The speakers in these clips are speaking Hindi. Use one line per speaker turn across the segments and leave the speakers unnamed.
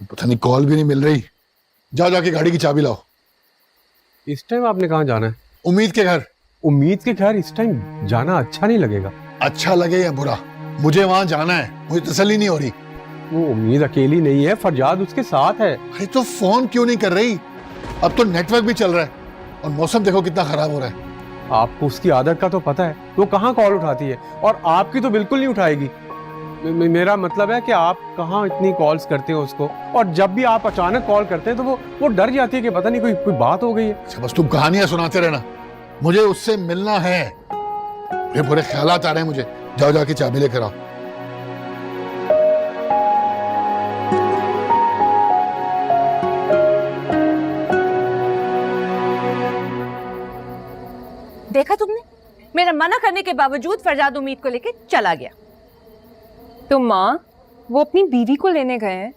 पता नहीं कॉल भी नहीं मिल रही। जाओ जाके गाड़ी की चाबी लाओ।
इस टाइम आपने कहाँ जाना है?
उम्मीद के घर।
उम्मीद के घर इस टाइम जाना अच्छा नहीं लगेगा।
अच्छा लगे या बुरा, मुझे वहां जाना है। मुझे तसल्ली नहीं हो रही।
वो उम्मीद अकेली नहीं है, फरजाद उसके साथ है।
अरे तो फोन क्यों नहीं कर रही? अब तो नेटवर्क भी चल रहा है और मौसम देखो कितना खराब हो रहा है।
आपको उसकी आदत का तो पता है, वो कहाँ कॉल उठाती है, और आपकी तो बिल्कुल नहीं उठाएगी। मेरा मतलब है कि आप कहाँ इतनी कॉल्स करते हो उसको, और जब भी आप अचानक कॉल करते हैं तो वो डर जाती है कि पता नहीं कोई बात हो गई है।
अच्छा बस तुम कहानियां सुनाते रहना, मुझे उससे मिलना है। ये बुरे ख्यालात आ रहे हैं मुझे। जाओ जाके चाबी लेकर आओ।
देखा तुमने, मेरा मना करने के बावजूद फरजाद उम्मीद को लेके चला गया।
तो माँ, वो अपनी बीवी को लेने गए हैं।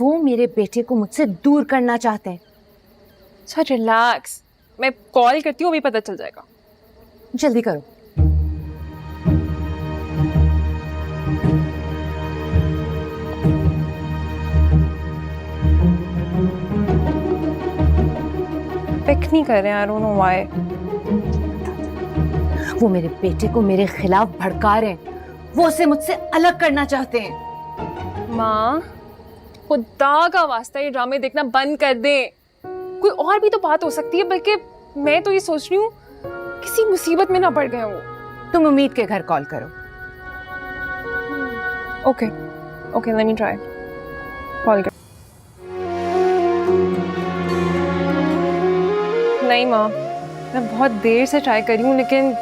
वो मेरे बेटे को मुझसे दूर करना चाहते हैं।
अच्छा रिलैक्स, मैं कॉल करती हूँ, अभी पता चल जाएगा।
जल्दी करो।
पिक नहीं कर रहे हैं, आई डोंट नो व्हाई।
वो मेरे बेटे को मेरे खिलाफ भड़का रहे हैं। वो उसे मुझसे अलग करना चाहते हैं।
माँ, खुदा का वास्ता ये ड्रामे देखना बंद कर दें। कोई और भी तो बात हो सकती है, बल्कि मैं तो ये सोच रही हूँ किसी मुसीबत में ना पड़ गए वो।
तुम उम्मीद के घर कॉल करो।
Okay okay, let me try call कर। नहीं माँ, मैं बहुत देर से ट्राई करी हूँ, लेकिन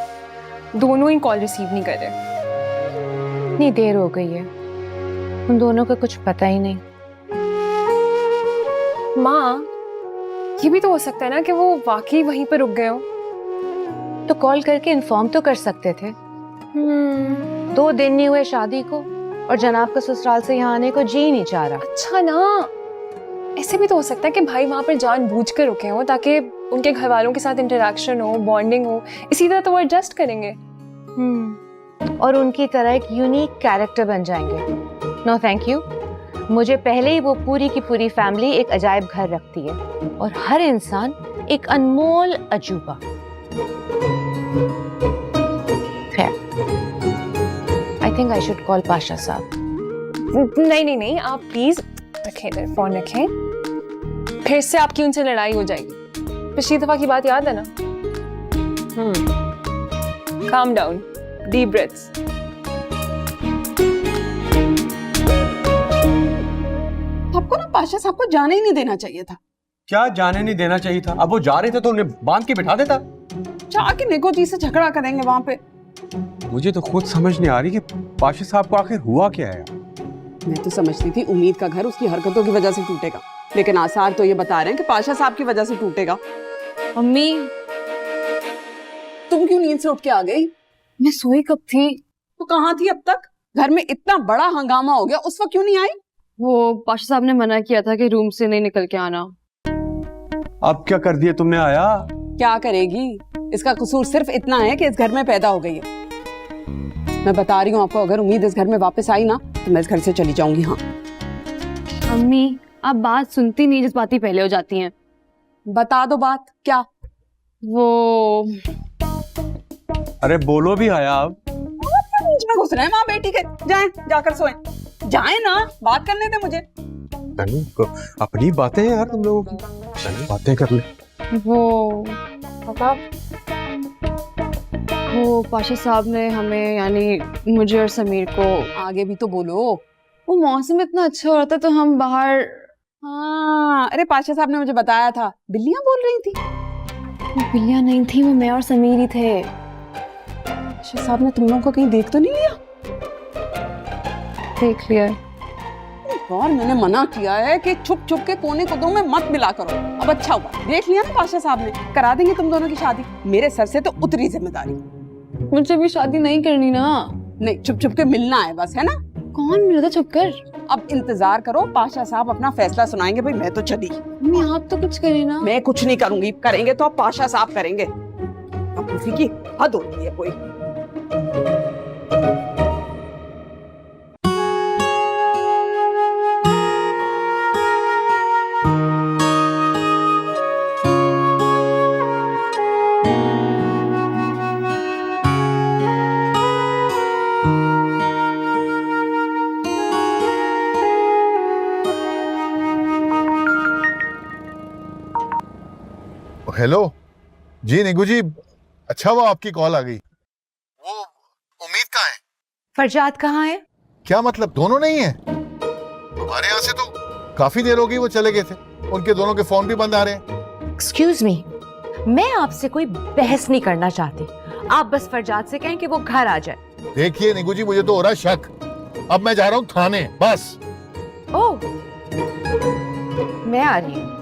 दोनों ही कॉल रिसीव नहीं कर रहे।
इतनी देर हो गई है, उन दोनों का कुछ पता ही नहीं।
माँ, ये भी तो हो सकता है ना कि वो वाकई वहीं पर रुक गए हो।
तो कॉल करके इन्फॉर्म तो कर सकते थे। 2 दिन नहीं हुए शादी को, और जनाब का ससुराल से यहाँ आने को जी नहीं चाह रहा।
अच्छा ना, ऐसे भी तो हो सकता है कि भाई वहां पर जानबूझकर रुके हो ताकि उनके घर वालों के साथ इंटरेक्शन हो, बॉन्डिंग हो। इसी तरह तो वो एडजस्ट करेंगे।
और उनकी तरह एक यूनिक कैरेक्टर बन जाएंगे। नो थैंक यू, मुझे पहले ही वो पूरी की पूरी फैमिली एक अजायब घर रखती है, और हर इंसान एक अनमोल अजूबा। I think I should call Pasha साहब।
नहीं नहीं नहीं, आप प्लीज रखें इधर, फोन रखें। फिर से आपकी उनसे लड़ाई हो जाएगी। पिछली दफा की बात याद है ना? Calm down, deep breaths.
आपको ना पाशा साहब को जाने ही नहीं देना चाहिए था।
क्या जाने नहीं देना चाहिए था? अब वो जा रहे थे तो उन्हें बांध के बिठा देता।
जाके निको जी से झगड़ा करेंगे वहां पे।
मुझे तो खुद समझ नहीं आ रही कि पाशा साहब को आखिर हुआ क्या है।
मैं तो समझती थी उम्मीद का घर उसकी हरकतों की वजह से टूटेगा, लेकिन आसार तो ये बता रहे हैं कि पाशा साहब की वजह से टूटेगा।
मम्मी,
तुम क्यों नींद से उठ के आ गई?
मैं सोई कब थी?
तो कहाँ थी अब तक? घर में इतना बड़ा हंगामा हो गया, उस वक्त क्यों नहीं आई?
वो पाशा साहब ने मना किया था कि रूम से नहीं निकल के आना।
अब क्या कर दिया तुमने आया?
क्या करेगी, इसका कसूर सिर्फ इतना है कि इस घर में पैदा हो गई है। मैं बता रही हूँ आपको, अगर उम्मीद इस घर में वापस आई ना तो मैं इस घर से चली जाऊंगी। हाँ
मम्मी, आप बात सुनती नहीं, जज्बाती पहले हो जाती हैं।
बता दो बात क्या।
वो
अरे बोलो भी आया। अब
बीच में घुस रहे हैं माँ बेटी के। जाएं, जाकर सोएं। जाएं ना, बात करने दे मुझे।
अपनी बातें हैं यार तुम लोगों की, बातें कर ले।
वो पाशा साहब ने हमें, यानी मुझे और समीर को,
आगे भी तो बोलो।
वो मौसम इतना अच्छा हो रहा था तो हम बाहर।
हाँ, अरे पाशा साहब ने मुझे बताया था, बिल्लियां बोल रही थी।
वो बिल्लियां नहीं थी, वो मैं और समीर ही थे।
पाशा साहब ने तुम लोगों को कहीं देख तो नहीं लिया?
देख लिया।
और मैंने मना किया है कि छुप छुप के कोने कोनों में मत मिला करो। अब अच्छा हुआ देख लिया ना पाशा साहब ने, करा देंगे तुम दोनों की शादी। मेरे सर से तो उतरी जिम्मेदारी।
मुझे भी शादी नहीं करनी ना।
नहीं, छुप छुप के मिलना है बस, है ना?
कौन मिला था छुप कर?
अब इंतजार करो, पाशा साहब अपना फैसला सुनाएंगे। भाई मैं तो चली।
मम्मी, आप तो कुछ करिए ना।
मैं कुछ नहीं करूंगी, करेंगे तो अब पाशा साहब करेंगे। अब उसी की हद होती है कोई।
हेलो जी निगू जी, अच्छा वो आपकी कॉल आ गई। वो उम्मीद कहाँ है?
फरजाद कहाँ है?
क्या मतलब दोनों नहीं है? हमारे यहाँ से तो काफी देर हो गई वो चले गए थे, उनके दोनों के फोन भी बंद आ रहे हैं।
एक्सक्यूज मी, मैं आपसे कोई बहस नहीं करना चाहती। आप बस फरजाद से कहें कि वो घर आ जाए।
देखिए निगू जी, मुझे तो हो रहा है शक। अब मैं जा रहा हूँ थाने, बस।
ओह, मैं आ रही हूँ।